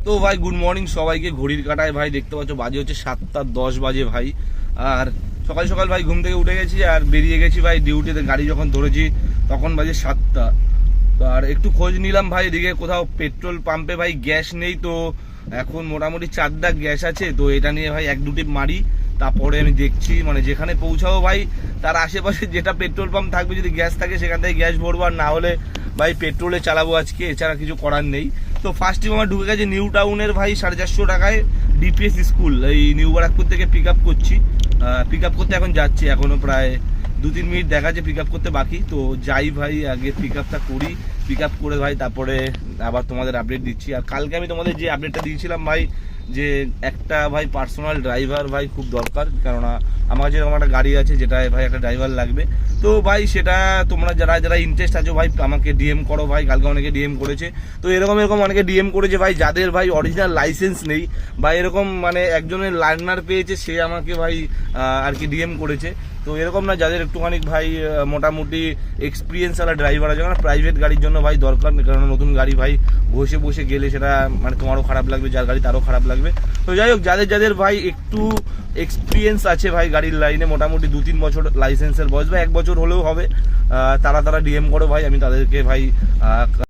তো ভাই good morning সবাইকে। ঘড়ির কাটায় ভাই দেখতে পাচ্ছ বাজে হচ্ছে 7:10 বাজে ভাই। আর সকাল সকাল ভাই ঘুম থেকে উঠে গেছি আর বেরিয়ে গেছি ভাই ডিউটিতে। গাড়ি যখন ধরেছি তখন বাজে 7টা। তো আর একটু খোঁজ নিলাম ভাই, এদিকে কোথাও পেট্রোল পাম্পে ভাই গ্যাস নেই। তো এখন মোটামুটি 4 ডাক গ্যাস আছে, তো এটা নিয়ে ভাই 1-2 টিপ মারি। তারপরে আমি দেখছি মানে যেখানে পৌঁছাবো ভাই তার আশেপাশে যেটা পেট্রোল পাম্প থাকবে, যদি গ্যাস থাকে সেখান থেকে গ্যাস ভরবো, আর না হলে ভাই পেট্রোলে চালাবো আজকে, এছাড়া কিছু করার নেই। তো ফার্স্ট টাইম আমার ঢুকে গেছে নিউ টাউনের ভাই 450 টাকায় ডিপিএস স্কুল, এই নিউ বারাকপুর থেকে পিক আপ করছি। পিক আপ করতে এখন যাচ্ছি, এখনো প্রায় 2-3 মিনিট দেখা যাচ্ছে পিক আপ করতে বাকি। তো যাই ভাই আগে পিক আপটা করি, পিক আপ করে ভাই তারপরে আবার তোমাদের আপডেট দিচ্ছি। আর কালকে আমি তোমাদের যে আপডেটটা দিয়েছিলাম ভাই, যে একটা ভাই পার্সোনাল ড্রাইভার ভাই খুব দরকার, কেননা আমার যেরকম একটা গাড়ি আছে যেটায় ভাই একটা ড্রাইভার লাগবে। তো ভাই সেটা তোমরা যারা যারা ইন্টারেস্ট আছো ভাই আমাকে ডিএম করো ভাই। কালকে অনেকে ডিএম করেছে, তো এরকম অনেকে ডিএম করেছে ভাই যাদের ভাই অরিজিনাল লাইসেন্স নেই বা এরকম মানে একজনের লার্নার পেয়েছে সে আমাকে ভাই আর কি ডিএম করেছে। তো এরকম না, যাদের একটুখানি ভাই মোটামুটি এক্সপিরিয়েন্স ওয়ালা ড্রাইভার আছে, কারণ প্রাইভেট গাড়ির জন্য ভাই দরকার, কারণ নতুন গাড়ি ভাই বসে বসে গেলে সেটা মানে তোমারও খারাপ লাগবে, যার গাড়ি তারও খারাপ লাগবে। তো যাই হোক, যাদের যাদের ভাই একটু এক্সপিরিয়েন্স আছে ভাই গাড়ির লাইনে, মোটামুটি 2-3 বছর লাইসেন্সের বয়স বা 1 বছর হলেও হবে, তারা ডিএম করো ভাই, আমি তাদেরকে ভাই